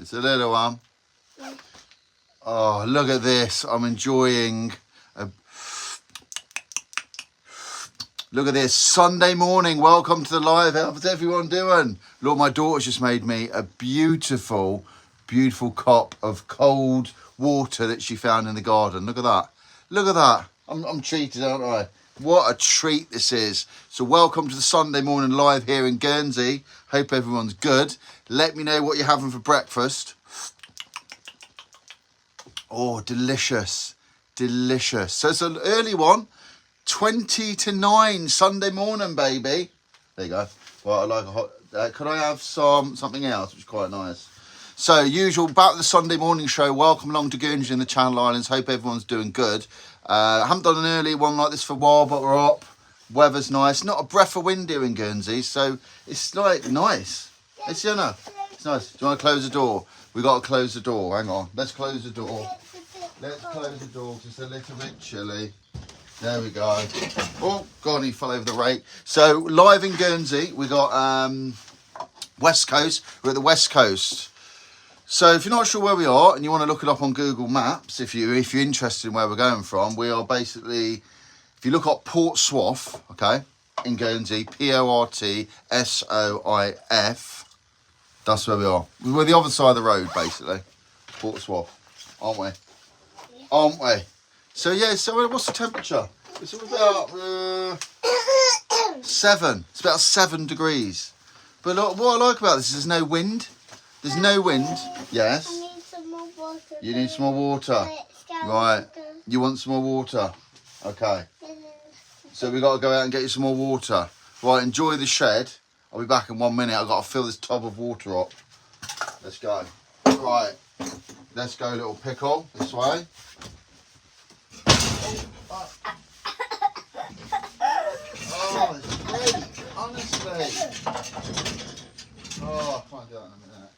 It's a little one. Yeah. Oh, look at this. I'm enjoying look at this. Sunday morning. Welcome to the live. How's everyone doing? Look, my daughter's just made me a beautiful, beautiful cup of cold water that she found in the garden. Look at that. Look at that. I'm cheated, aren't I? What a treat this is. So welcome to the Sunday morning live here in Guernsey. Hope everyone's good. Let me know what you're having for breakfast. Oh, delicious. Delicious. So it's an early one. 20 to 9 Sunday morning, baby. There you go. Well, I like a hot... could I have something else, which is quite nice? So, usual, back to the Sunday morning show. Welcome along to Guernsey in the Channel Islands. Hope everyone's doing good. I haven't done an early one like this for a while, but we're up. Weather's nice. Not a breath of wind here in Guernsey, so it's like nice. It's, you know, it's nice. Do you want to close the door? We got to close the door. Hang on. Let's close the door. Let's close the door. Just a little bit chilly. There we go. Oh, God, he fell over the rake. So, live in Guernsey, we got West Coast. We're at the West Coast. So, if you're not sure where we are and you want to look it up on Google Maps, if you're interested in where we're going from, we are basically, if you look up Portsmouth, okay, in Guernsey, Portsoif, that's where we are. We're the other side of the road, basically. Portsmouth, aren't we? Aren't we? So, yeah, so what's the temperature? It's about 7. It's about 7 degrees. But look, what I like about this is there's no wind. There's no wind. Yes? I need some more water. You need some more water. Right. You want some more water? Okay. So we've got to go out and get you some more water. Right, enjoy the shed. I'll be back in 1 minute. I've got to fill this tub of water up. Let's go. Right. Let's go, little pickle. This way. Oh, it's great, honestly. Oh, I can't do that in a minute.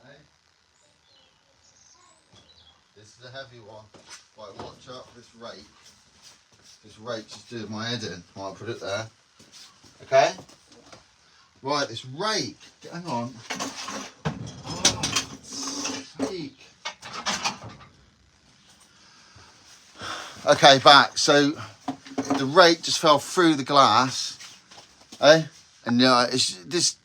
Okay. This is a heavy one. Right, watch out for this rake. This rake's just doing my head in. I'll put it there. Okay? Right, this rake. Hang on. Oh, sake. Okay, back. So the rake just fell through the glass. Eh? And yeah, it's this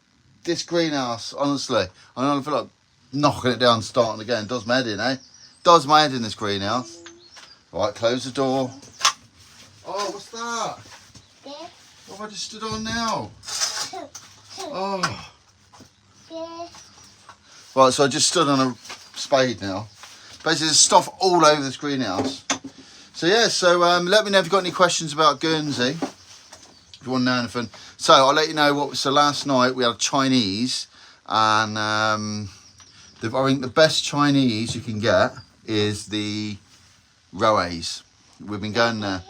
greenhouse, honestly. I don't feel like knocking it down, starting again. Does my head in, eh? Does my head in, this greenhouse. Right, close the door. Oh, what's that? Yeah. What have I just stood on now? Oh. Yeah. Right, so I just stood on a spade now. Basically, there's stuff all over this greenhouse. So, yeah, so let me know if you've got any questions about Guernsey. If you want to know anything. So, I'll let you know what... So, last night, we had Chinese. And I think the best Chinese you can get is the Roes. We've been going there.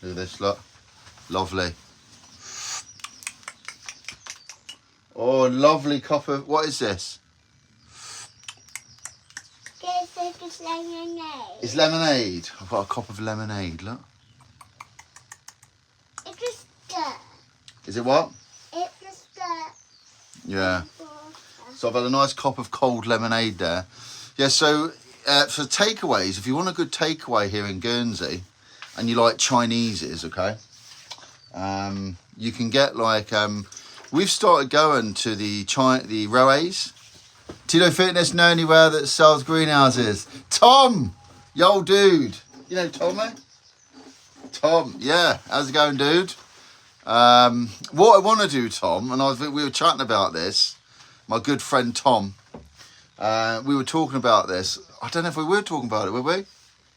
Look at this, look. Lovely. Oh, lovely cup of... What is this? It's lemonade. It's lemonade. I've got a cup of lemonade, look. It's a skirt. Is it what? It's a skirt. Yeah. So I've had a nice cup of cold lemonade there. Yeah, so for takeaways, if you want a good takeaway here in Guernsey and you like Chinese's, okay, you can get like, we've started going to the Roes. Tito Fitness, know anywhere that sells greenhouses? Tom, yo old dude. You know Tom, eh? Tom, yeah. How's it going, dude? What I want to do, Tom, and we were chatting about this, my good friend Tom, we were talking about this. I don't know if we were talking about it, were we?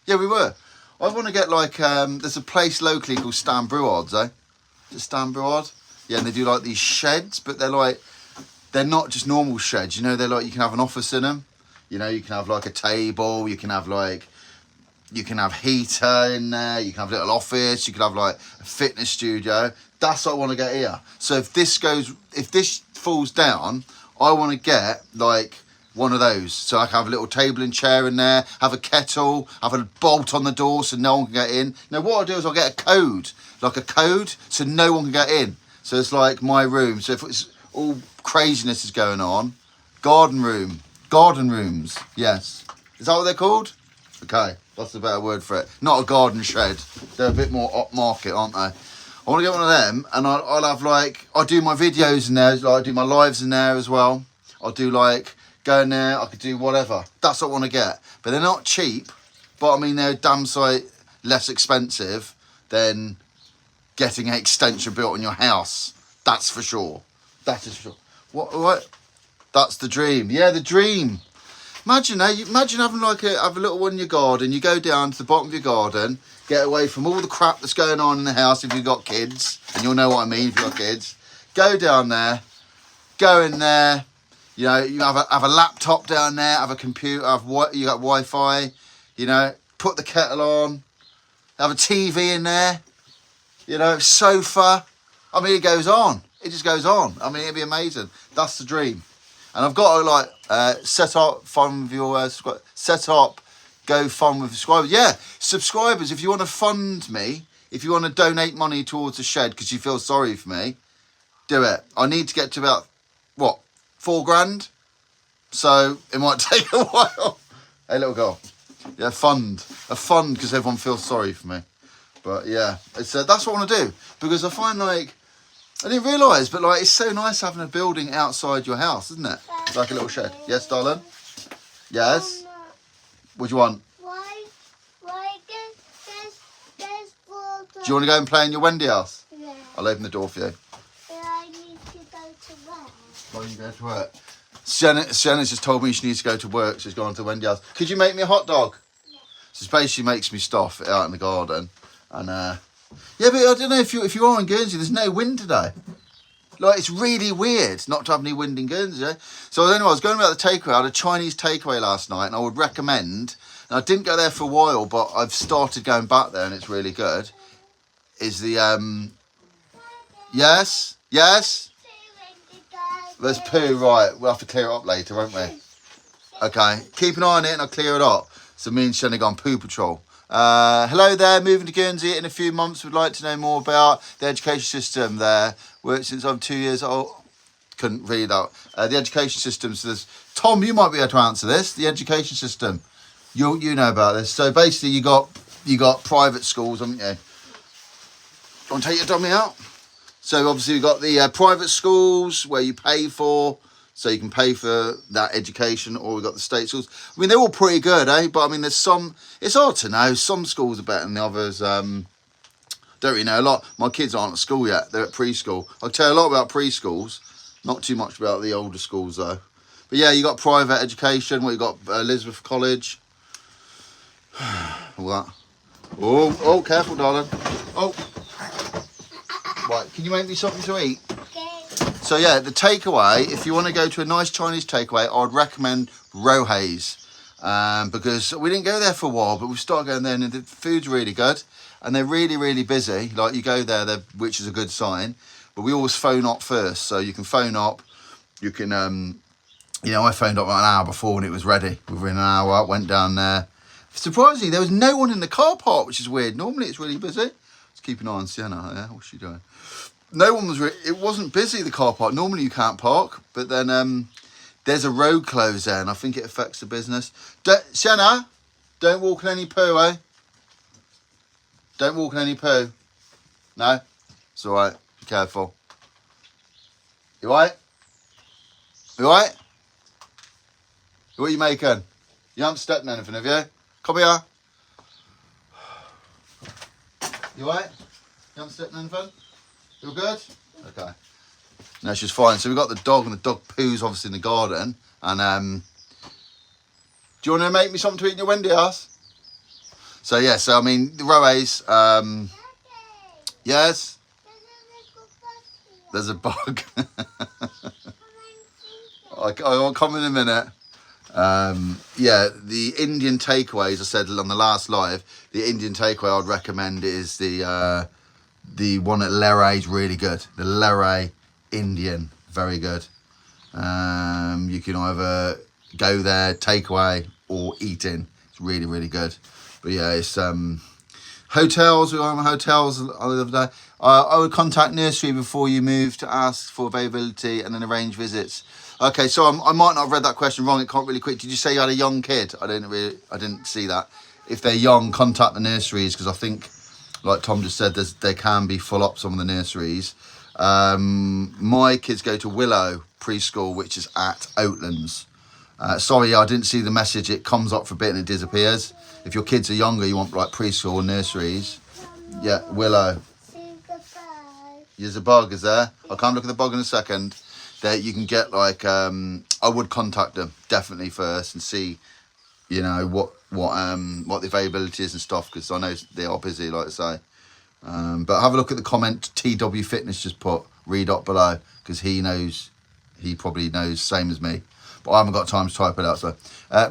Yeah, we were. I want to get like, there's a place locally called Stan Brouard's, eh? Is it Stan Brouard? Yeah, and they do like these sheds, but they're not just normal sheds, you know, they're like, you can have an office in them. You know, you can have like a table, you can have like You can have heater in there. You can have a little office. You can have like a fitness studio. That's what I want to get here. So if this falls down, I want to get like one of those. So I can have a little table and chair in there, have a kettle, have a bolt on the door so no one can get in. Now what I'll do is I'll get a code, so no one can get in. So it's like my room. So if it's all craziness is going on, garden rooms, yes. Is that what they're called? Okay, that's a better word for it. Not a garden shed. They're a bit more upmarket, aren't they? I want to get one of them, and I'll have like, I'll do my videos in there, like I do my lives in there as well. I'll do like, go in there, I could do whatever. That's what I want to get. But they're not cheap, but I mean, they're damn sight less expensive than getting an extension built on your house. That's for sure. That is for sure. What? That's the dream. Yeah, the dream. Imagine having like have a little one in your garden. You go down to the bottom of your garden, get away from all the crap that's going on in the house if you've got kids, and you'll know what I mean if you've got kids. Go down there, go in there. You know, you have a laptop down there, have a computer, you got Wi-Fi. You know, put the kettle on, have a TV in there. You know, sofa. I mean, it goes on. It just goes on. I mean, it'd be amazing. That's the dream. And I've got to like set up fun with your go fun with subscribers. Yeah, subscribers. If you want to fund me, if you want to donate money towards the shed because you feel sorry for me, do it. I need to get to about what, $4,000. So it might take a while. Hey, little girl. Yeah, a fund because everyone feels sorry for me. But yeah, it's that's what I want to do because I find like. I didn't realise, but like it's so nice having a building outside your house, isn't it? It's like a little shed. Yes, darling? Yes? What do you want? Why there's water? Do you want to go and play in your Wendy house? Yeah. I'll open the door for you. But I need to go to work. Why you go to work? Sienna's just told me she needs to go to work, so she's gone to Wendy house. Could you make me a hot dog? Yeah. So it basically makes me stuff out in the garden. And yeah, but I don't know if you are in Guernsey, there's no wind today. Like, it's really weird not to have any wind in Guernsey. Eh? So anyway, I was going about the takeaway. I had a Chinese takeaway last night, and I would recommend, and I didn't go there for a while, but I've started going back there, and it's really good, is the, yes? There's poo, right. We'll have to clear it up later, won't we? Okay, keep an eye on it, and I'll clear it up. So me and Shenna go on poo patrol. Hello there, moving to Guernsey in a few months. Would like to know more about the education system there. Worked since I'm 2 years old. Couldn't read out. The education system. So there's Tom. You might be able to answer this. The education system. You know about this. So basically, you got private schools, haven't you? Want to take your dummy out? So obviously you've got the private schools where you pay for. So you can pay for that education, or we've got the state schools. I mean, they're all pretty good, eh? But I mean, there's some, it's hard to know. Some schools are better than the others. Don't really know a lot. My kids aren't at school yet. They're at preschool. I'll tell you a lot about preschools. Not too much about the older schools, though. But yeah, you got private education. Well, you got Elizabeth College. All that. Oh, careful, darling. Oh. Right, can you make me something to eat? So yeah, the takeaway, if you want to go to a nice Chinese takeaway, I would recommend Rohe's. Because we didn't go there for a while, but we've started going there and the food's really good. And they're really, really busy. Like you go there, which is a good sign. But we always phone up first. So you can phone up. You can, I phoned up about an hour before and it was ready. Within an hour, went down there. Surprisingly, there was no one in the car park, which is weird. Normally it's really busy. Let's keep an eye on Sienna. Yeah, what's she doing? No one was. It wasn't busy, the car park. Normally you can't park, but then there's a road closed there, and I think it affects the business. Sienna, don't walk in any poo, eh? Don't walk in any poo. No, it's all right. Be careful. You all right? You all right? What are you making? You haven't stepped in anything, have you? Come here. You all right? You haven't stepped in anything? You all good? Okay. No, she's fine. So we've got the dog, and the dog poos obviously in the garden. And do you want to make me something to eat in your Wendy house? So yeah, so I mean the Roes, yes? There's a bug. I won't come in a minute. Yeah, the Indian takeaway, as I said on the last live, the Indian takeaway I'd recommend is the one at Leray is really good. The Leray Indian, very good. You can either go there, takeaway, or eat in. It's really, really good. But yeah, it's hotels. We were on hotels the other day. I would contact nursery before you move to ask for availability and then arrange visits. Okay, so I might not have read that question wrong. It can't really quick. Did you say you had a young kid? I didn't see that. If they're young, contact the nurseries because I think, like Tom just said, there can be full up some of the nurseries. My kids go to Willow preschool, which is at Oatlands. Sorry, I didn't see the message. It comes up for a bit and it disappears. If your kids are younger, you want like preschool or nurseries. Yeah, Willow. There's a bug, is there? I'll come look at the bug in a second. There, you can get like, I would contact them definitely first and see, you know, what the availability is and stuff, because I know they are busy, like I say. But have a look at the comment TW Fitness just put, read up below, because he probably knows same as me. But I haven't got time to type it out. So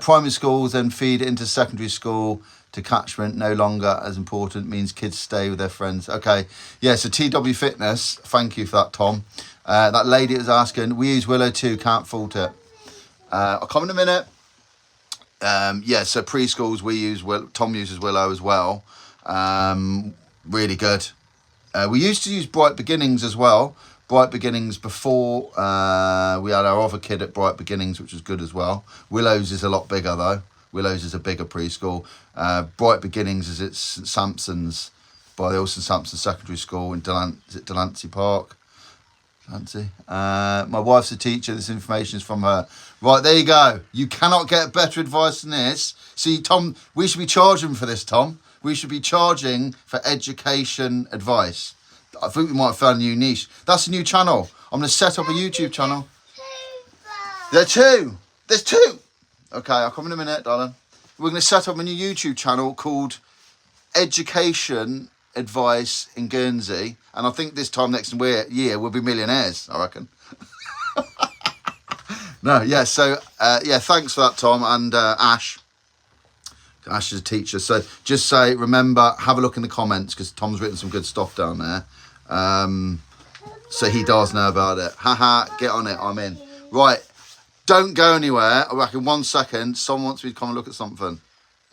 primary schools then feed into secondary school to catchment, no longer as important, means kids stay with their friends. Okay, yeah, so TW Fitness, thank you for that, Tom. That lady was asking, we use Willow too, can't fault it. I'll come in a minute. Yeah, so preschools we use, Tom uses Willow as well. Really good. We used to use Bright Beginnings as well. Bright Beginnings before we had our other kid at Bright Beginnings, which was good as well. Willow's is a lot bigger though. Willow's is a bigger preschool. Bright Beginnings is at St Sampson's by the St Sampson Secondary School in Delancey Park. Delancey. My wife's a teacher. This information is from her. Right, there you go. You cannot get better advice than this. See, Tom, we should be charging for this, Tom. We should be charging for education advice. I think we might have found a new niche. That's a new channel. I'm going to set up a YouTube channel. There's two. Okay, I'll come in a minute, darling. We're going to set up a new YouTube channel called Education Advice in Guernsey. And I think this time next year we'll be millionaires, I reckon. No, yeah, so, yeah, thanks for that, Tom. And Ash. Ash is a teacher. So just say, remember, have a look in the comments because Tom's written some good stuff down there. So he does know about it. Haha, get on it. I'm in. Right. Don't go anywhere. I reckon 1 second. Someone wants me to come and look at something.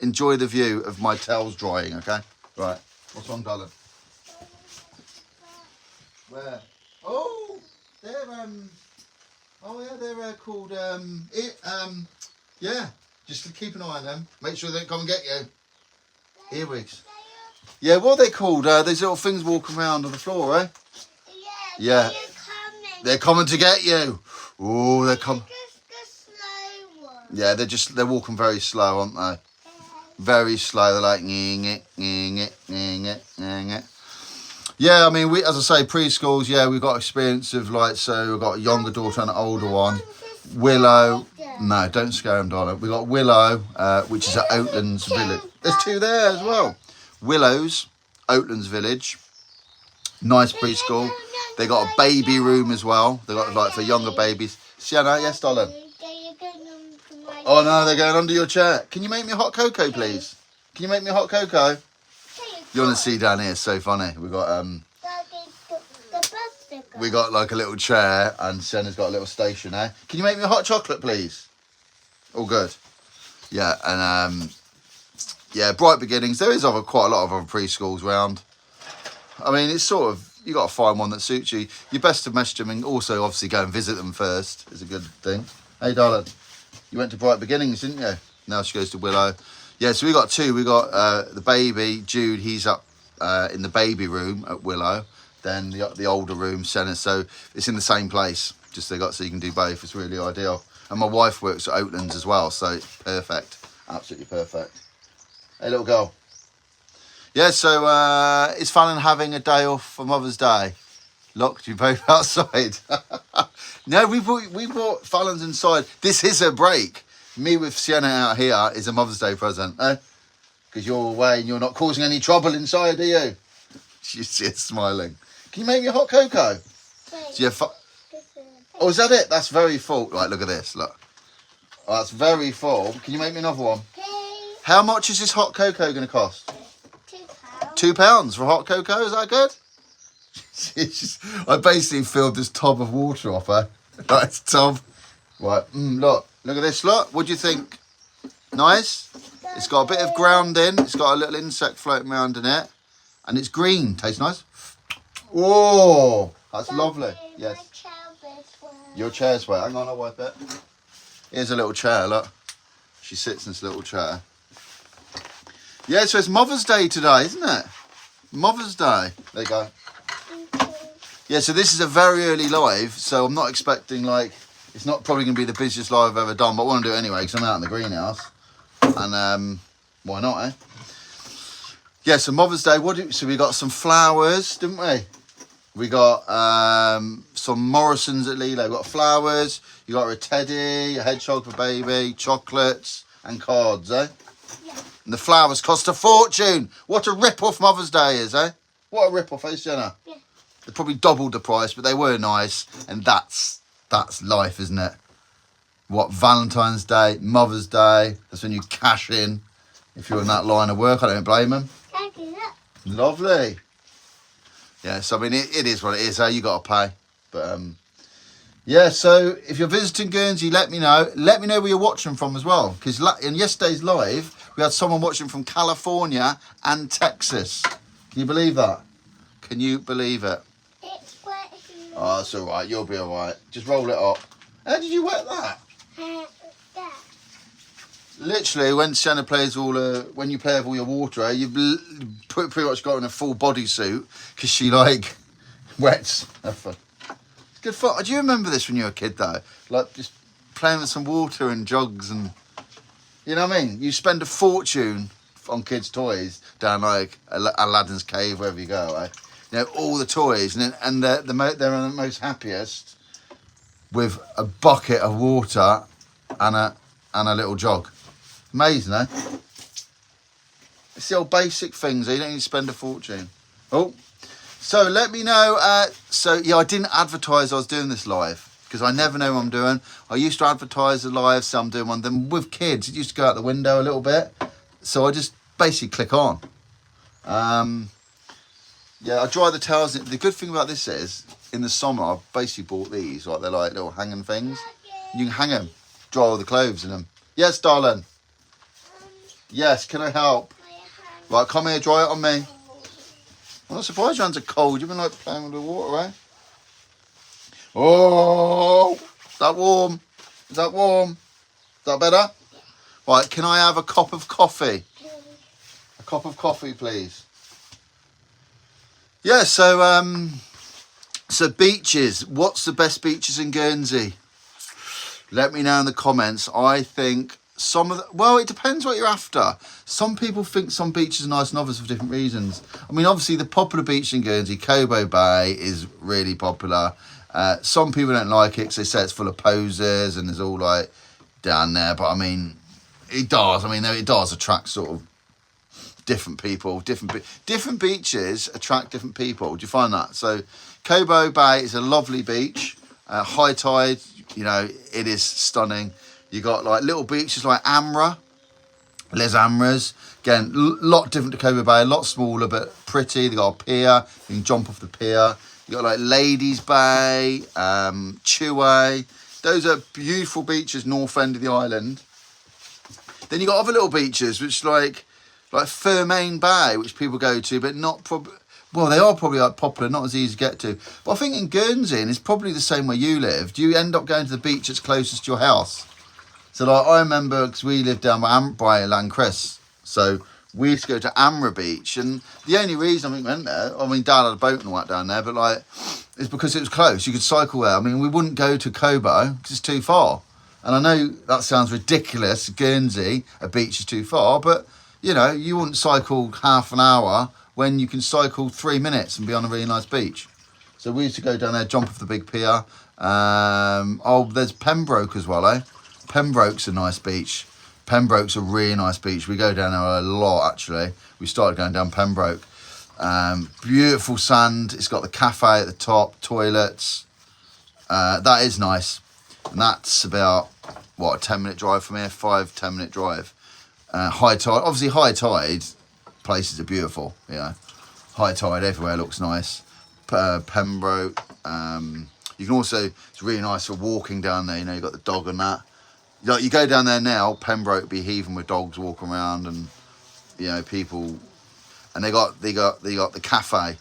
Enjoy the view of my tails drying, okay? Right. What's wrong, darling? Where? Oh, they're, they're called, yeah. Just keep an eye on them. Make sure they don't come and get you. Earwigs. Yeah, what are they called? These little things walking around on the floor, eh? Yeah. They're coming to get you. Oh, they're coming. Yeah, they're walking very slow, aren't they? Very slow. They're like Yeah, I mean, as I say, preschools. Yeah, we've got experience of like, so we've got a younger daughter and an older one. Willow. No, don't scare them, darling. We've got Willow, which is at Oatlands Village. There's two there as well. Willow's, Oatlands Village. Nice preschool. They got a baby room as well. They got like for younger babies. Sienna, yes, darling. Oh no, they're going under your chair. Can you make me a hot cocoa, please? Can you make me a hot cocoa? You want to see down here? It's so funny. We got like a little chair, and Sienna's got a little station there. Can you make me a hot chocolate, please? All good. Yeah, and yeah, Bright Beginnings. There is quite a lot of other preschools around. I mean, it's sort of, you got to find one that suits you. You're best to message them and also obviously go and visit them first. Is a good thing. Hey, darling, you went to Bright Beginnings, didn't you? Now she goes to Willow. Yeah, so we got two. We got the baby, Jude. He's up in the baby room at Willow. Then the older room, Senna. So it's in the same place. Just so you can do both. It's really ideal. And my wife works at Oatlands as well, so it's perfect. Absolutely perfect. Hey, little girl. Yeah, so is Fallon having a day off for Mother's Day? Locked you both outside. No, we brought Fallon's inside. This is a break. Me with Sienna out here is a Mother's Day present, eh? Because you're away and you're not causing any trouble inside, are you? She's smiling. Can you make me a hot cocoa? So oh, is that it? That's very full. Right, look at this. Look. Oh, that's very full. Can you make me another one? Okay. How much is this hot cocoa going to cost? £2. £2 for hot cocoa. Is that good? I basically filled this tub of water off her. Nice tub. Right. Look at this. Look. What do you think? Nice. It's got a bit of grounding. It's got a little insect floating around in it, and it's green. Tastes nice. Oh, that's lovely. Yes. Your chair's wet. Hang on, I'll wipe it. Here's a little chair. Look. She sits in this little chair. Yeah, so it's Mother's Day today, isn't it? Mother's Day. There you go. Yeah, so this is a very early live, so I'm not expecting, like, it's not probably going to be the busiest live I've ever done, but I want to do it anyway because I'm out in the greenhouse. And why not, eh? Yeah, so Mother's Day, so we got some flowers, didn't we? We got some Morrisons at Lilo. We got flowers, you got her a teddy, a hedgehog for baby, chocolates and cards, eh? Yeah. And the flowers cost a fortune. What a rip-off Mother's Day is, eh? What a rip-off, eh, Jenna? Yeah. They probably doubled the price, but they were nice. And that's life, isn't it? What, Valentine's Day, Mother's Day, that's when you cash in. If you're in that line of work, I don't blame them. Thank you. Lovely. Yeah, so I mean, it is what it is, eh? You got to pay. But, yeah, so if you're visiting Guernsey, let me know. Let me know where you're watching from as well. Because in yesterday's live, we had someone watching from California and Texas. Can you believe that? Can you believe it? It's wet here. Oh, that's all right. You'll be all right. Just roll it up. How did you wet that? There. Literally, when Shanna plays when you play with all your water, you've pretty much got in a full bodysuit because she, like, wets her foot. It's good fun. Do you remember this when you were a kid, though? Like, just playing with some water and jugs and... You know what I mean? You spend a fortune on kids' toys down, like, Aladdin's Cave, wherever you go, right? You know, all the toys. And they're the most happiest with a bucket of water and a little jog. Amazing, eh? It's the old basic things. You don't need to spend a fortune. Oh, so let me know. So, yeah, I didn't advertise I was doing this live because I never know what I'm doing. I used to advertise the live, so I'm doing one. Then with kids, it used to go out the window a little bit. So I just basically click on. Yeah, I dry the towels. The good thing about this is, in the summer, I've basically bought these. Like, they're like little hanging things. You can hang them, dry all the clothes in them. Yes, darling. Yes, can I help? Right, come here, dry it on me. I'm not surprised your hands are cold. You've been like playing with the water, eh? Oh, is that warm? Is that warm? Is that better? Right, can I have a cup of coffee? A cup of coffee, please. Yeah, so beaches. What's the best beaches in Guernsey? Let me know in the comments. I think well, it depends what you're after. Some people think some beaches are nice and others for different reasons. I mean, obviously the popular beach in Guernsey, Cobo Bay, is really popular. Some people don't like it because they say it's full of posers and there's all like down there. But I mean, it does. I mean, it does attract sort of different people. Different beaches attract different people. Do you find that? So Cobo Bay is a lovely beach. High tide, you know, it is stunning. You got like little beaches like Amra, Les Amras. Again, lot different to Cobo Bay, a lot smaller but pretty. They got a pier. You can jump off the pier. You got like Ladies Bay, Chue. Those are beautiful beaches, north end of the island. Then you got other little beaches, which like Fermain Bay, which people go to, but not probably. Well, they are probably like popular, not as easy to get to. But I think in Guernsey, and it's probably the same where you live, do you end up going to the beach that's closest to your house? So, like, I remember, because we lived down by Lancres, so we used to go to Amra Beach, and the only reason we went there, I mean, Dad had a boat and all that down there, but, like, it's because it was close. You could cycle there. I mean, we wouldn't go to Cobo, because it's too far. And I know that sounds ridiculous, Guernsey, a beach is too far, but, you know, you wouldn't cycle half an hour when you can cycle 3 minutes and be on a really nice beach. So we used to go down there, jump off the big pier. There's Pembroke as well, eh? Pembroke's a nice beach. Pembroke's a really nice beach. We go down there a lot, actually. We started going down Pembroke. Beautiful sand. It's got the cafe at the top, toilets. That is nice. And that's about, what, a 10-minute drive from here? 5-10-minute drive. High tide, obviously high tide, places are beautiful, you know. High tide everywhere looks nice. Pembroke, you can also, it's really nice for walking down there, you know, you've got the dog and that. Like, you go down there now, Pembroke will be heaving with dogs walking around and, you know, people, and they got the cafe.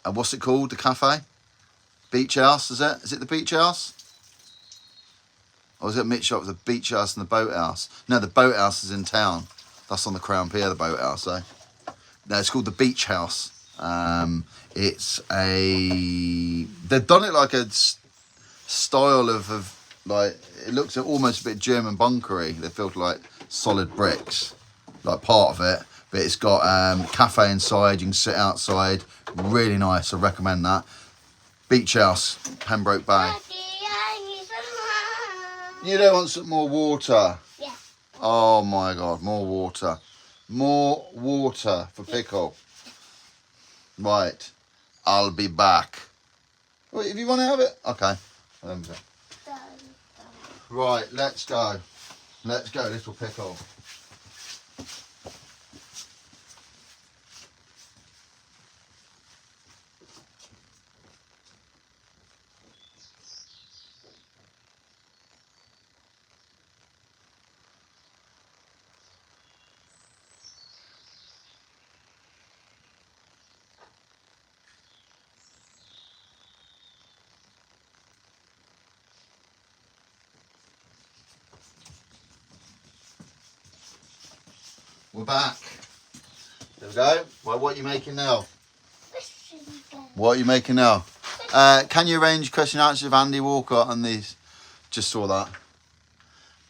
And what's it called, the cafe? Beach House, is it? Is it the Beach House? Or is it a mixture of the Beach House and the Boat House? No, the Boat House is in town. That's on the Crown Pier, the Boat House, though. No, it's called the Beach House. It's a... They've done it like a style of like, it looks almost a bit German bunkery. They've built like solid bricks, like part of it. But it's got cafe inside, you can sit outside. Really nice, I recommend that. Beach House, Pembroke Bay. Daddy, I need some more. You don't want some more water? Yeah. Oh my God, more water. More water for Pickle. Right, I'll be back. Wait, if you want to have it? Okay. Right, let's go. Let's go, little Pickle. We're back. There we go. Well, what are you making now? What are you making now? Can you arrange question and answers with Andy Walker on these? Just saw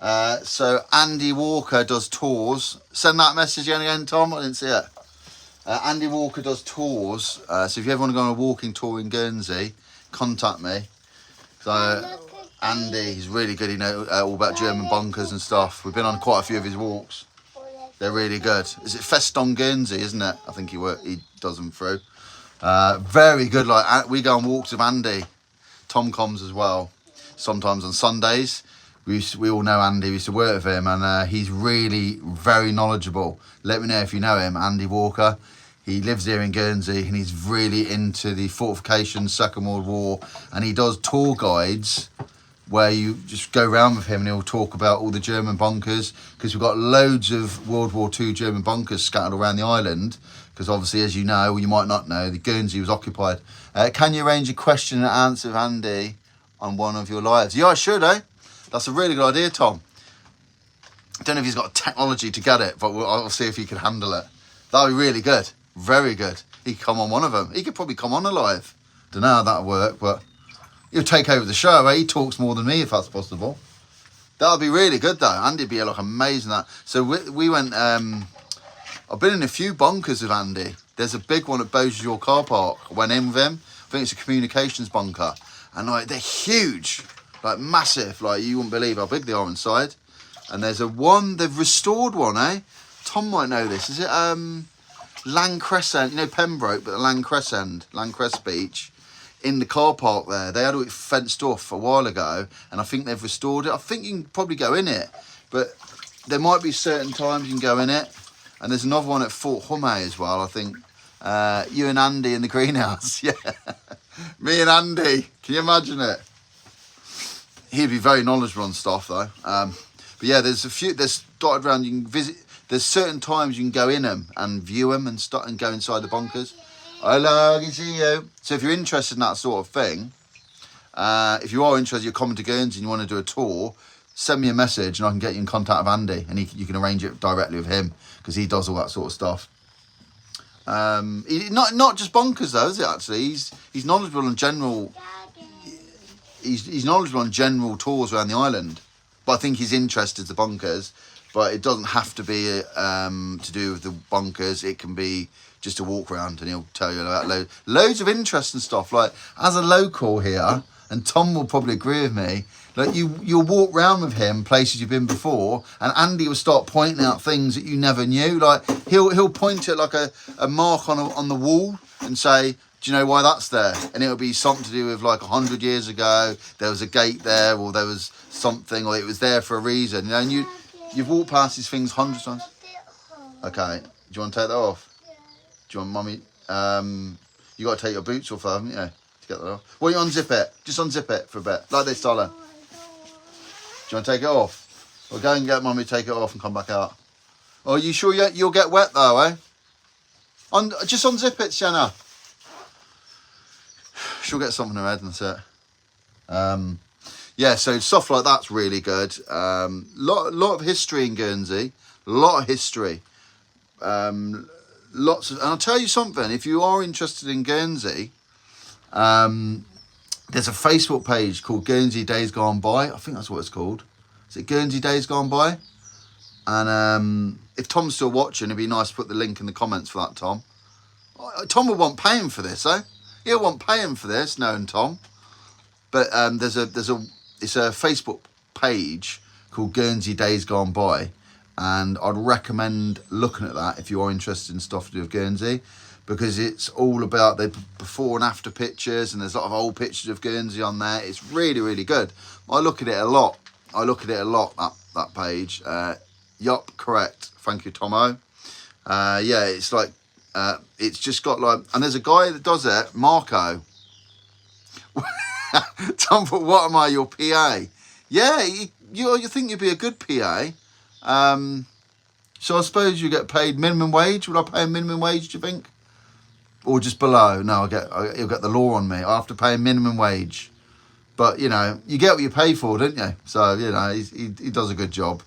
that. So Andy Walker does tours. Send that message again, Tom. I didn't see it. Andy Walker does tours. So if you ever want to go on a walking tour in Guernsey, contact me. So Andy, he's really good. He knows all about German bunkers and stuff. We've been on quite a few of his walks. They're really good. Is it Feston Guernsey, isn't it? I think he does them through. Very good. Like, we go on walks with Andy. Tom comes as well. Sometimes on Sundays. We all know Andy. We used to work with him, and he's really very knowledgeable. Let me know if you know him, Andy Walker. He lives here in Guernsey, and he's really into the fortifications, Second World War, and he does tour guides where you just go around with him and he'll talk about all the German bunkers, because we've got loads of World War II German bunkers scattered around the island, because obviously, as you know, or you might not know, the Guernsey was occupied. Can you arrange a question and answer with Andy on one of your lives? Yeah, I should, eh? That's a really good idea, Tom. I don't know if he's got technology to get it, but I'll see if he can handle it. That'd be really good. Very good. He could come on one of them. He could probably come on alive. Don't know how that'll work, but he'll take over the show, eh? He talks more than me, if that's possible. That would be really good, though. Andy'd be like amazing at that. So we went... I've been in a few bunkers with Andy. There's a big one at Beausejour car park. I went in with him. I think it's a communications bunker. And like, they're huge. Like massive. Like, you wouldn't believe how big they are inside. And there's a one... They've restored one, eh? Tom might know this. Is it Langcrescent? You know Pembroke, but the Langcrest Beach. In the car park there, they had it fenced off a while ago, and I think they've restored it. I think you can probably go in it, but there might be certain times you can go in it. And there's another one at Fort Humme as well, I think. You and Andy in the greenhouse, yeah. Me and Andy, can you imagine it? He'd be very knowledgeable on stuff though. But yeah, there's dotted around, you can visit. There's certain times you can go in them and view them and go inside the bunkers. Hello, I can see you. So if you're interested in that sort of thing, if you are interested, you're coming to Guernsey and you want to do a tour, send me a message and I can get you in contact with Andy, and you can arrange it directly with him, because he does all that sort of stuff. Not just bunkers though, is it? Actually, he's knowledgeable on general. He's knowledgeable on general tours around the island, but I think his interest is the bunkers. But it doesn't have to be to do with the bunkers. It can be just a walk around, and he'll tell you about loads of interesting stuff. Like, as a local here, and Tom will probably agree with me, like you'll walk around with him places you've been before, and Andy will start pointing out things that you never knew. Like he'll point at like a mark on the wall and say, Do you know why that's there? And it'll be something to do with like 100 years ago, there was a gate there, or there was something, or it was there for a reason. You know, and you've walked past these things hundreds of times. Okay. Do you want to take that off? Yeah. Do you want mummy? You got to take your boots off, haven't you? To get that off. Well, you unzip it. Just unzip it for a bit, like this, darling. Do you want to take it off? Well, go and get mummy, take it off, and come back out. Oh, are you sure you'll get wet though, eh? Just unzip it, Sienna. She'll get something in her head, and that's it. Yeah, so stuff like that's really good. Lot of history in Guernsey. Lot of history. Lots of, and I'll tell you something. If you are interested in Guernsey, there's a Facebook page called Guernsey Days Gone By. I think that's what it's called. Is it Guernsey Days Gone By? And if Tom's still watching, it'd be nice to put the link in the comments for that, Tom. Tom would want paying for this, eh? He'll want paying for this, knowing Tom. But it's a Facebook page called Guernsey Days Gone By, and I'd recommend looking at that if you are interested in stuff to do with Guernsey, because it's all about the before and after pictures, and there's a lot of old pictures of Guernsey on there. It's really, really good. I look at it a lot. That page. Yup, correct. Thank you, Tomo. Yeah, it's like, it's just got like, and there's a guy that does it, Marco. Tom, but what am I, your PA? Yeah, you think you'd be a good PA. So I suppose you get paid minimum wage. Would I pay a minimum wage, do you think? Or just below? No, you'll get the law on me. I have to pay a minimum wage. But, you know, you get what you pay for, don't you? So, you know, he does a good job.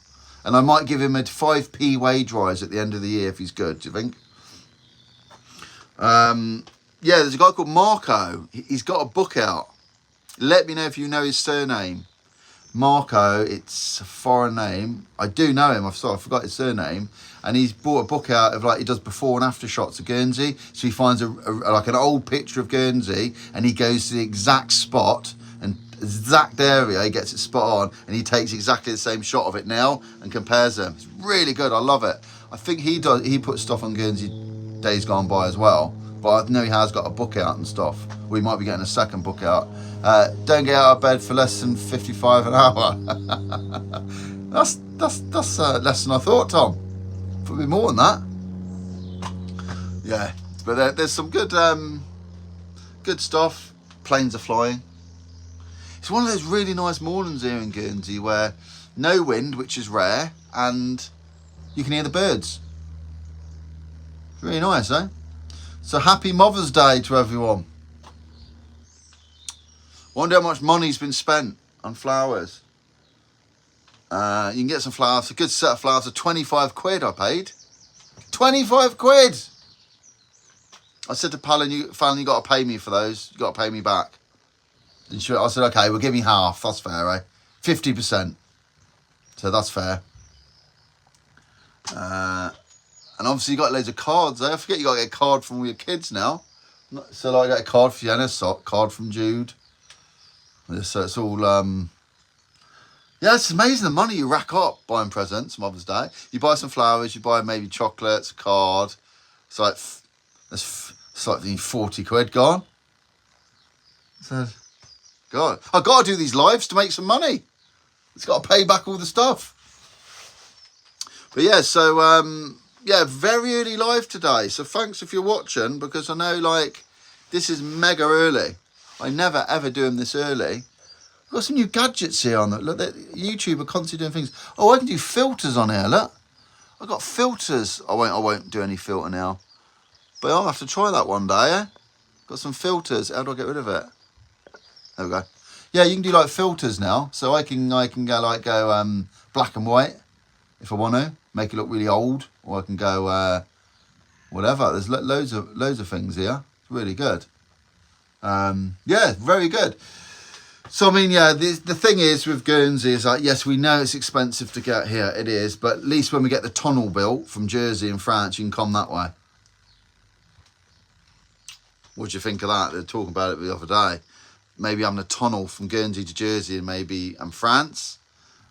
And I might give him a 5p wage rise at the end of the year if he's good, do you think? Yeah, there's a guy called Marco. He's got a book out. Let me know if you know his surname. Marco, it's a foreign name. I do know him. I forgot his surname. And he's bought a book out of, like, he does before and after shots of Guernsey. So he finds like an old picture of Guernsey, and he goes to the exact spot and exact area, he gets it spot on, and he takes exactly the same shot of it now and compares them. It's really good. I love it. I think he puts stuff on Guernsey Days Gone By as well, but I know he has got a book out and stuff. We might be getting a second book out. Don't get out of bed for less than 55 an hour. that's less than I thought, Tom. Probably more than that. Yeah, but there's some good stuff. Planes are flying. It's one of those really nice mornings here in Guernsey where no wind, which is rare, and you can hear the birds. It's really nice, eh? So happy Mother's Day to everyone. Wonder how much money's been spent on flowers. You can get some flowers, a good set of flowers for 25 quid I paid. 25 quid! I said to Fallon, you got to pay me for those. You got to pay me back. I said, okay, well, give me half. That's fair, eh? 50%. So that's fair. And obviously you got loads of cards, eh? I forget you got to get a card from all your kids now. So like, I got a card for Jenna, card from Jude. So it's all, yeah, it's amazing the money you rack up buying presents Mother's Day. You buy some flowers, you buy maybe chocolates, a card. It's like 40 quid gone. So, God, I've got to do these lives to make some money. It's got to pay back all the stuff. But yeah, so, yeah, very early live today. So thanks if you're watching, because I know, like, this is mega early. I never, ever do them this early. I've got some new gadgets here on that. Look, YouTube are constantly doing things. Oh, I can do filters on here, look. I've got filters. I won't do any filter now. But I'll have to try that one day, eh? Got some filters. How do I get rid of it? There we go. Yeah, you can do like filters now. So I can go black and white if I want to. Make it look really old. Or I can go whatever. There's loads of things here. It's really good. Yeah, very good. So, I mean, yeah, the thing is with Guernsey is like, yes, we know it's expensive to get here. It is. But at least when we get the tunnel built from Jersey and France, you can come that way. What do you think of that? They were talking about it the other day. Maybe having a tunnel from Guernsey to Jersey and France.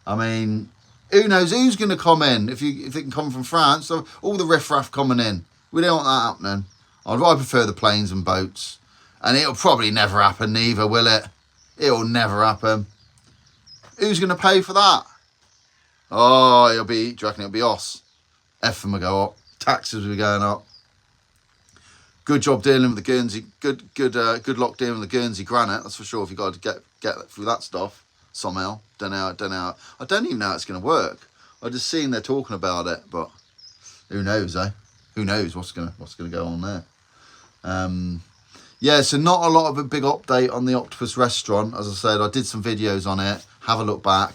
I mean, who knows who's going to come in if it can come from France. So all the riffraff coming in. We don't want that happening. I prefer the planes and boats. And it'll probably never happen neither, will it? It'll never happen. Who's going to pay for that? Oh, do you reckon it'll be us? Effing will go up. Taxes will be going up. Good job dealing with the Guernsey. Good luck dealing with the Guernsey granite. That's for sure. If you got to get through that stuff somehow. Don't know. I don't even know how it's going to work. I just seen they're talking about it, but who knows, eh? Who knows what's gonna go on there? Yeah, so not a lot of a big update on the Octopus restaurant. As I said, I did some videos on it. Have a look back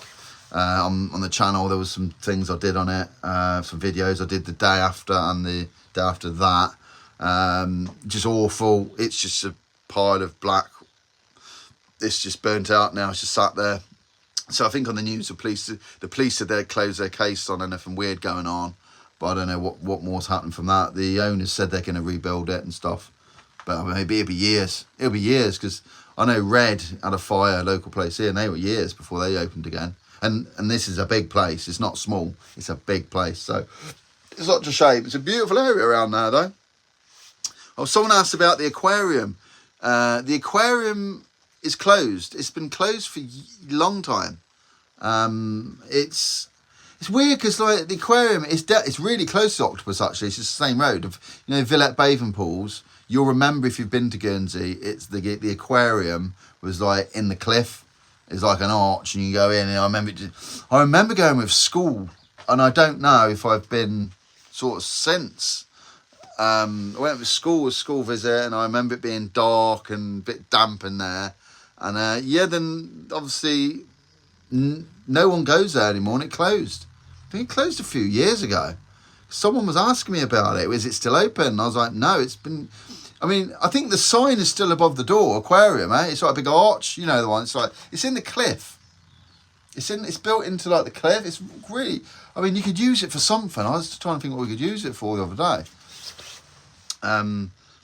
on the channel. There was some things I did on it, some videos I did the day after and the day after that. Just awful. It's just a pile of black. It's just burnt out now. It's just sat there. So I think on the news, the police said they'd closed their case on anything weird going on. But I don't know what more's happened from that. The owners said they're going to rebuild it and stuff. But maybe it'll be years. It'll be years because I know Red had a fire, local place here, and they were years before they opened again. And this is a big place. It's not small. It's a big place. So it's such a shame. It's a beautiful area around there, though. Oh, someone asked about the aquarium. The aquarium is closed. It's been closed for a long time. It's weird because like the aquarium it's really close to Octopus. Actually, it's just the same road. Villette Bathing Pools. You'll remember if you've been to Guernsey. It's the aquarium was like in the cliff. It's like an arch, and you go in. And I remember going with school, and I don't know if I've been sort of since. I went with school visit, and I remember it being dark and a bit damp in there. And then obviously no one goes there anymore, and it closed. I think it closed a few years ago. Someone was asking me about it. Is it still open? And I was like, no, it's been... I mean, I think the sign is still above the door, aquarium, eh? It's like a big arch, you know the one. It's in the cliff. It's built into like the cliff. It's really... I mean, you could use it for something. I was trying to think what we could use it for the other day.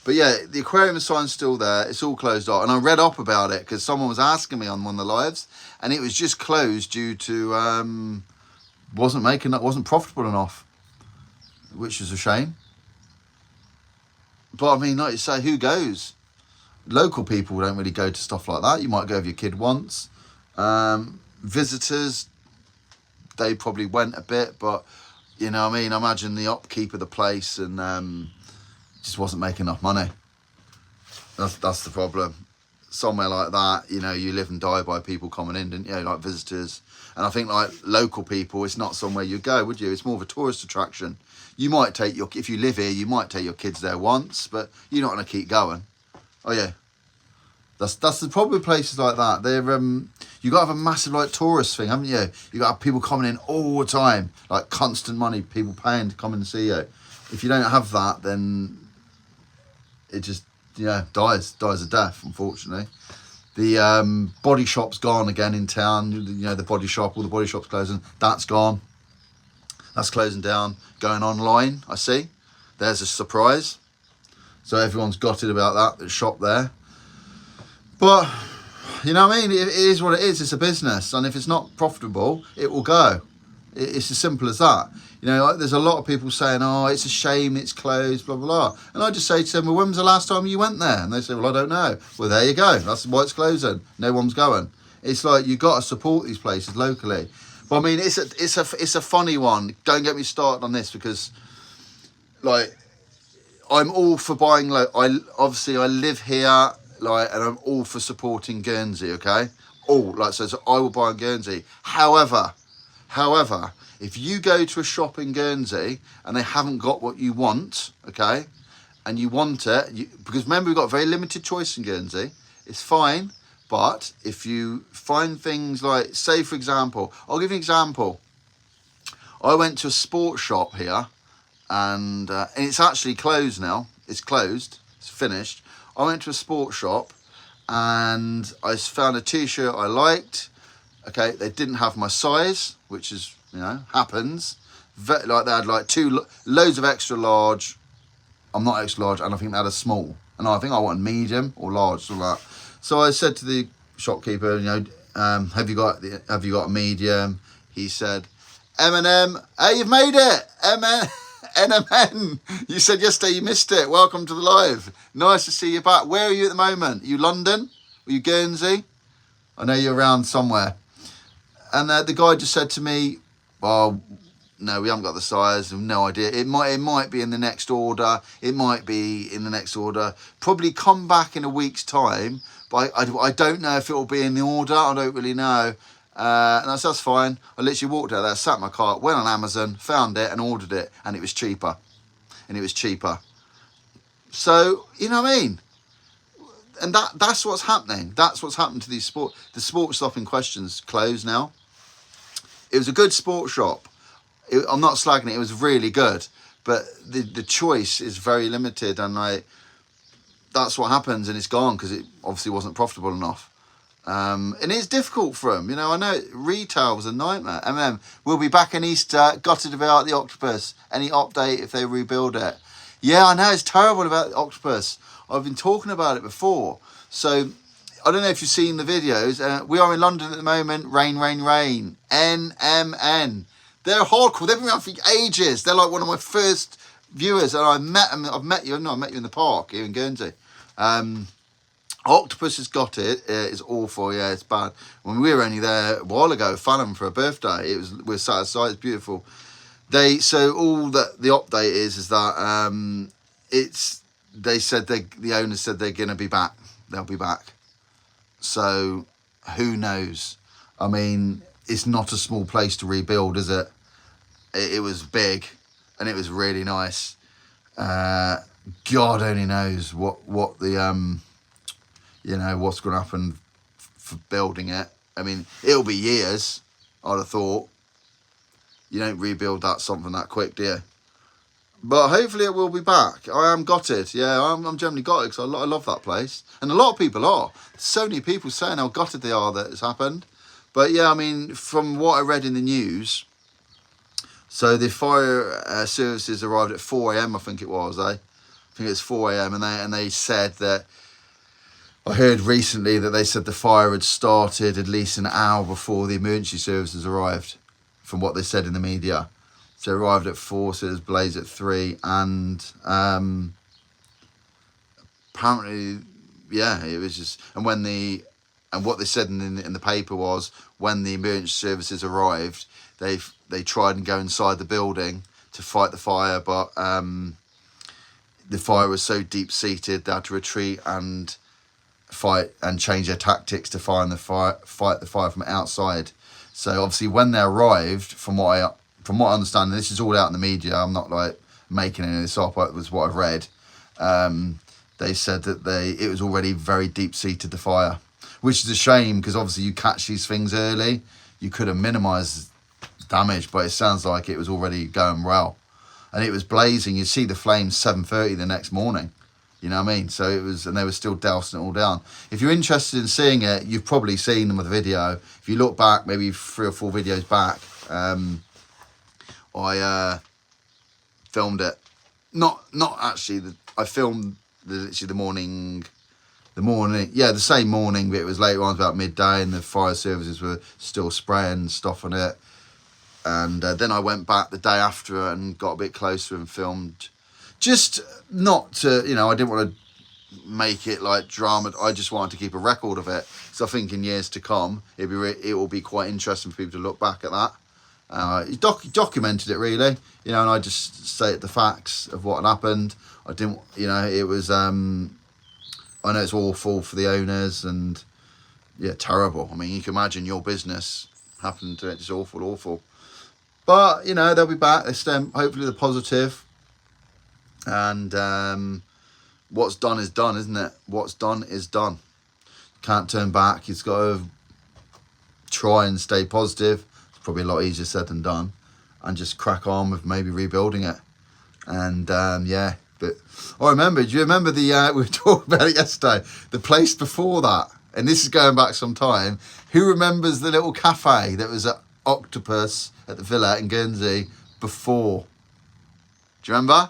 But yeah, the aquarium sign's still there. It's all closed off. And I read up about it because someone was asking me on one of the lives, and it was just closed due to wasn't profitable enough, which is a shame. But I mean, like you say, who goes? Local people don't really go to stuff like that. You might go with your kid once. Visitors, they probably went a bit, but you know what I mean? I imagine the upkeep of the place and just wasn't making enough money. That's the problem. Somewhere like that, you live and die by people coming in, didn't you? Like visitors. And I think like local people, it's not somewhere you go, would you? It's more of a tourist attraction. You might take if you live here, you might take your kids there once, but you're not going to keep going. Oh yeah. That's the problem with places like that. They're you got to have a massive like tourist thing, haven't you? You got to have people coming in all the time, like constant money, people paying to come and see you. If you don't have that, then it just dies a death, unfortunately. The body shop's gone again in town. The body shop, all the body shops closing. That's gone. That's closing down. Going online, I see. There's a surprise. So everyone's gutted about that shop there. But, you know what I mean? It is what it is. It's a business. And if it's not profitable, it will go. It's as simple as that. There's a lot of people saying, oh, it's a shame it's closed, blah, blah, blah. And I just say to them, well, when was the last time you went there? And they say, well, I don't know. Well, there you go. That's why it's closing. No one's going. It's like you've got to support these places locally. But, I mean, it's a funny one. Don't get me started on this because, like, I'm all for buying... Obviously, I live here, and I'm all for supporting Guernsey, okay? So I will buy in Guernsey. However, if you go to a shop in Guernsey and they haven't got what you want, okay, and you want it, because remember we've got a very limited choice in Guernsey, it's fine, but if you find things like, say for example, I'll give you an example. I went to a sports shop here and it's actually closed now. It's closed, it's finished. I went to a sports shop and I found a t-shirt I liked. Okay, they didn't have my size, which is, happens. They had like loads of extra large. I'm not extra large, and I think they had a small. And I think I wanted medium or large, something like that. So I said to the shopkeeper, have you got a medium? He said, M&M, hey, you've made it. NMN, you said yesterday you missed it. Welcome to the live. Nice to see you back. Where are you at the moment? Are you London? Are you Guernsey? I know you're around somewhere. And the guy just said to me, well, no, we haven't got the size. No idea. It might be in the next order. It might be in the next order. Probably come back in a week's time. But I don't know if it will be in the order. I don't really know. And that's fine. I literally walked out there, sat in my car, went on Amazon, found it and ordered it. And it was cheaper. So, you know what I mean? And that's what's happening. That's what's happened to these the sports shop in question's closed now. It was a good sports shop. I'm not slagging it. It was really good, but the choice is very limited, and that's what happens, and it's gone because it obviously wasn't profitable enough. And it's difficult for them. You know, I know retail was a nightmare. We'll be back in Easter. Gutted about the octopus. Any update if they rebuild it? Yeah, I know it's terrible about the octopus. I've been talking about it before. So I don't know if you've seen the videos. We are in London at the moment. Rain, rain, rain. NMN. They're hardcore. They've been around for ages. They're like one of my first viewers, and I've met them. I've met you. No, I met you in the park here in Guernsey. Octopus has got it. It's awful. Yeah, it's bad. When we were only there a while ago, Fallon for a birthday. We're sat outside. It's beautiful. So all that the update is that they said the owners said they're gonna be back. They'll be back. So who knows? I mean, it's not a small place to rebuild, is it? It was big, and it was really nice. God only knows what the what's going to happen for building it. I mean, it'll be years. I'd have thought. You don't rebuild something that quick, do you? But hopefully it will be back. I am gutted. Yeah, I'm generally gutted because I love that place, and a lot of people are. So many people saying how gutted they are that it's happened. But yeah, I mean, from what I read in the news, so the fire services arrived at 4 a.m. I think it was. I think it's 4 a.m. and they said that. I heard recently that they said the fire had started at least an hour before the emergency services arrived, from what they said in the media. So it arrived at 4, so it was blaze at 3, and apparently, yeah, it was just. And what they said in the paper was when the emergency services arrived, they tried and go inside the building to fight the fire, but the fire was so deep seated they had to retreat and fight and change their tactics to fight the fire from outside. So obviously when they arrived, from what I understand, and this is all out in the media, I'm not like making any of this up, it was what I've read. They said that it was already very deep seated, the fire, which is a shame because obviously you catch these things early, you could have minimised damage, but it sounds like it was already going well, and it was blazing. You see the flames 7:30 the next morning. You know what I mean? So it was, and they were still dousing it all down. If you're interested in seeing it, you've probably seen them with the video. If you look back, maybe 3 or 4 videos back, I filmed it. Not actually. I filmed literally the morning. Yeah, the same morning, but it was later on, about midday, and the fire services were still spraying stuff on it. And then I went back the day after and got a bit closer and filmed. Just not to, I didn't want to make it like drama. I just wanted to keep a record of it. So I think in years to come, it will be quite interesting for people to look back at that. He documented it really, and I just stated the facts of what had happened. I didn't, it was, I know it's awful for the owners and, yeah, terrible. I mean, you can imagine your business happened to it. It's awful. But, they'll be back. Hopefully they're positive. And what's done is done, isn't it? What's done is done. Can't turn back. He's got to try and stay positive. It's probably a lot easier said than done. And just crack on with maybe rebuilding it. And yeah, but I remember. Do you remember we were talking about it yesterday? The place before that, and this is going back some time. Who remembers the little cafe that was at Octopus at the Villa in Guernsey before? Do you remember?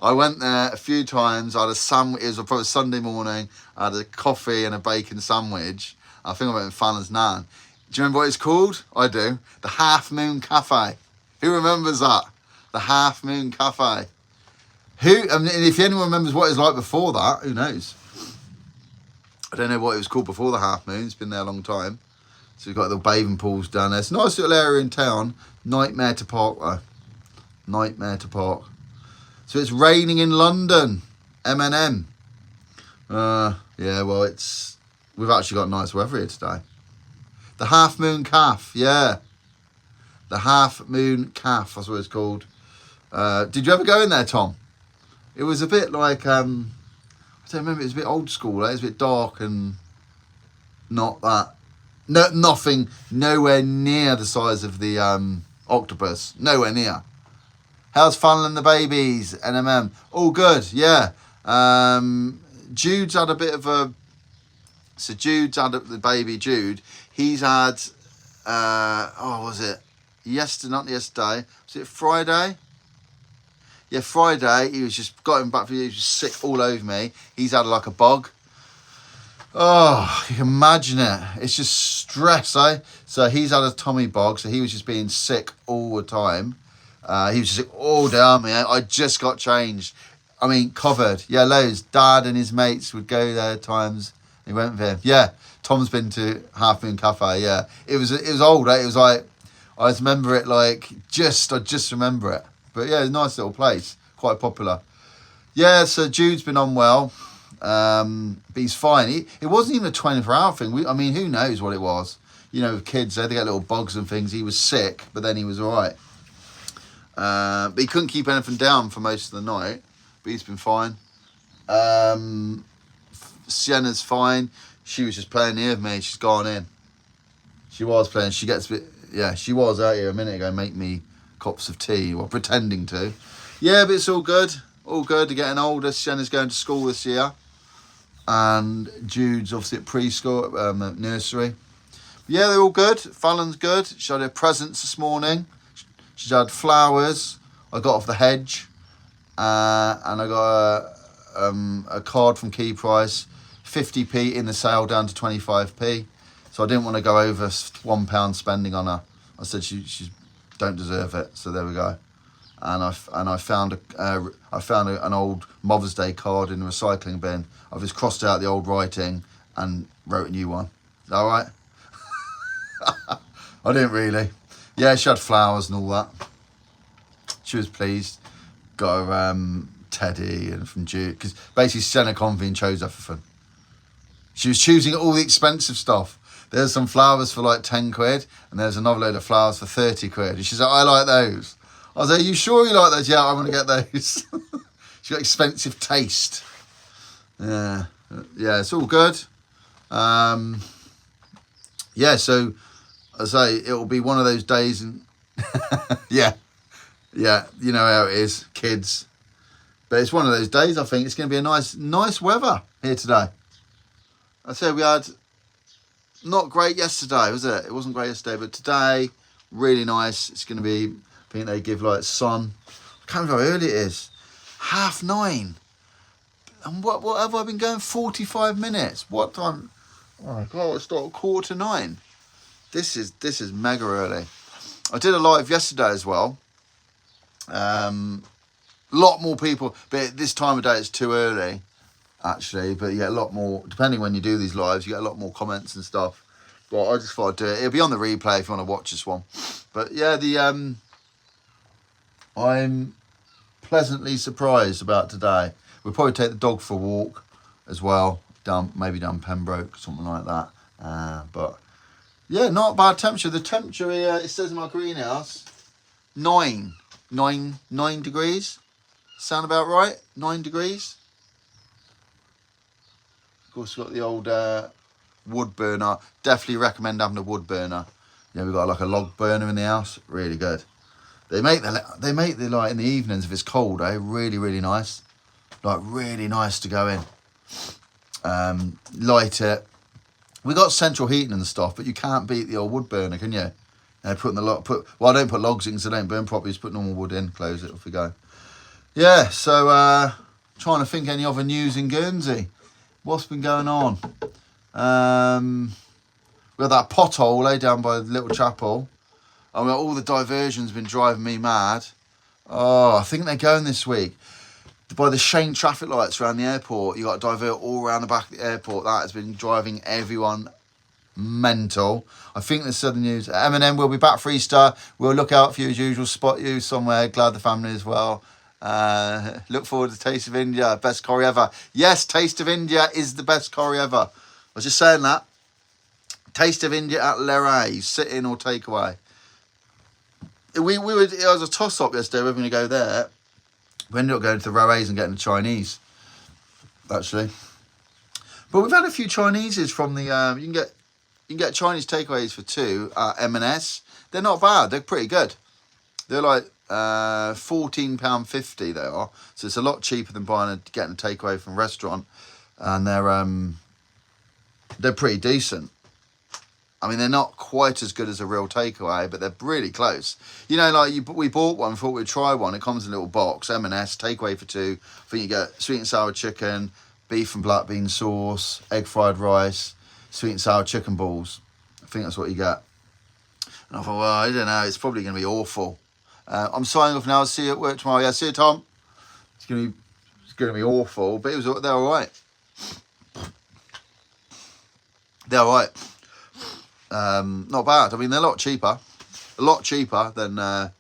I went there a few times. I had a sandwich. It was probably Sunday morning. I had a coffee and a bacon sandwich. I think I went in Fallon's Nan. Do you remember what it's called? I do. The Half Moon Cafe. Who remembers that? The Half Moon Cafe. Who? I mean, if anyone remembers what it was like before that, who knows? I don't know what it was called before the Half Moon. It's been there a long time. So we've got the bathing pools down there. It's a nice little area in town. Nightmare to park though. Nightmare to park. So it's raining in London. M&M. Yeah, well, we've actually got nice weather here today. The Half Moon Calf, yeah. The Half Moon Calf, that's what it's called. Did you ever go in there, Tom? It was a bit like, I don't remember, it was a bit old school. It was a bit dark and not that. Nothing, nowhere near the size of the octopus. Nowhere near. How's Funnel and the babies, NMM? All good, yeah. Jude's had a bit of a... So Jude's had the baby Jude. He's had... what was it? Not yesterday. Was it Friday? Yeah, Friday. He was just... Got him back for you. He was just sick all over me. He's had like a bug. Oh, you can imagine it. It's just stress, eh? So he's had a tummy bug. So he was just being sick all the time. He was just sick all down me. I just got changed. I mean, covered. Yeah, loads. Dad and his mates would go there at times. He went with him. Yeah, Tom's been to Half Moon Cafe. Yeah, it was old. Eh? It was like I just remember it like I just remember it. But yeah, it's a nice little place. Quite popular. Yeah, so Jude's been on well. But he's fine. It wasn't even a 24-hour thing. I mean, who knows what it was? You know, with kids, they get little bugs and things. He was sick, but then he was all right. But he couldn't keep anything down for most of the night. But he's been fine. Sienna's fine. She was just playing near me. She's gone in. She was playing. She gets a bit... Yeah, she was out here a minute ago, make me cups of tea, or pretending to. Yeah, but it's all good. All good. They're getting older. Sienna's going to school this year. And Jude's obviously at preschool, nursery. Yeah, they're all good. Fallon's good. She had her presents this morning. She's had flowers. I got off the hedge. And I got a card from Key Price. 50p in the sale down to 25p. So I didn't want to go over £1 spending on her. I said she don't deserve it. So there we go. And I found an old Mother's Day card in the recycling bin. I've just crossed out the old writing and wrote a new one. Is that all right? I didn't really. Yeah, she had flowers and all that. She was pleased. Got her teddy and from Jude. Because basically Senna Convene chose everything. She was choosing all the expensive stuff. There's some flowers for like 10 quid. And there's another load of flowers for 30 quid. And she's like, I like those. I was like, are you sure you like those? Yeah, I want to get those. She's got expensive taste. Yeah, it's all good. Yeah, so I say it'll be one of those days, and yeah, you know how it is, kids. But it's one of those days. I think it's going to be a nice weather here today. I said we had not great yesterday, was it? It wasn't great yesterday, but today really nice. It's going to be. I think they give like sun. I can't remember how early it is. 9:30. And what have I been going? 45 minutes. What time? Oh my God, it's start at 9:15. This is mega early. I did a live yesterday as well. Lot more people, but this time of day it's too early, actually. But you get a lot more, depending when you do these lives, you get a lot more comments and stuff. But I just thought I'd do it. It'll be on the replay if you want to watch this one. But yeah, I'm pleasantly surprised about today. We'll probably take the dog for a walk as well, maybe down Pembroke, something like that. But yeah, not a bad temperature. The temperature here, it says in my greenhouse, 9 degrees. Sound about right? 9 degrees. Of course, we've got the old wood burner. Definitely recommend having a wood burner. Yeah, we've got like a log burner in the house. Really good. They make the like in the evenings if it's cold, really, really nice. Like really nice to go in. Light it. We got central heating and stuff, but you can't beat the old wood burner, can you? I don't put logs in because they don't burn properly. Just put normal wood in, close it, off we go. Yeah, so trying to think any other news in Guernsey. What's been going on? We had that pothole down by the little chapel. I mean, all the diversions been driving me mad. Oh, I think they're going this week. By the Shane traffic lights around the airport, you got to divert all around the back of the airport. That has been driving everyone mental. I think the Southern News. Eminem will be back for Easter. We'll look out for you as usual. Spot you somewhere. Glad the family as well. Look forward to Taste of India. Best curry ever. Yes, Taste of India is the best curry ever. I was just saying that. Taste of India at Leray. Sit in or take away. It was a toss up yesterday. We were going to go there. We ended up going to the Rays and getting the Chinese. Actually, but we've had a few Chineses from the. You can get Chinese takeaways for two at M&S. They're not bad. They're pretty good. They're like £14.50 they are. So it's a lot cheaper than getting a takeaway from a restaurant. And they're pretty decent. I mean, they're not quite as good as a real takeaway, but they're really close. You know, like we bought one, thought we'd try one. It comes in a little box, M&S, takeaway for two. I think you get sweet and sour chicken, beef and black bean sauce, egg fried rice, sweet and sour chicken balls. I think that's what you get. And I thought, well, I don't know, it's probably going to be awful. I'm signing off now. I'll see you at work tomorrow. Yeah, see you, Tom. It's going to be awful, but they're all right. They're all right. Not bad. I mean, they're a lot cheaper than a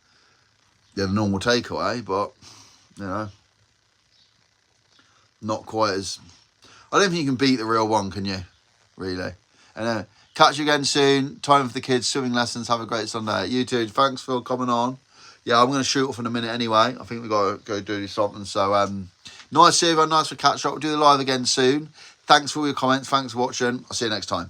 normal takeaway, but you know, not quite as. I don't think you can beat the real one, can you? Really. And catch you again soon. Time for the kids' swimming lessons. Have a great Sunday. You too. Thanks for coming on. Yeah, I'm going to shoot off in a minute anyway. I think we've got to go do something. So nice to see everyone. Nice for catch up. We'll do the live again soon. Thanks for all your comments. Thanks for watching. I'll see you next time.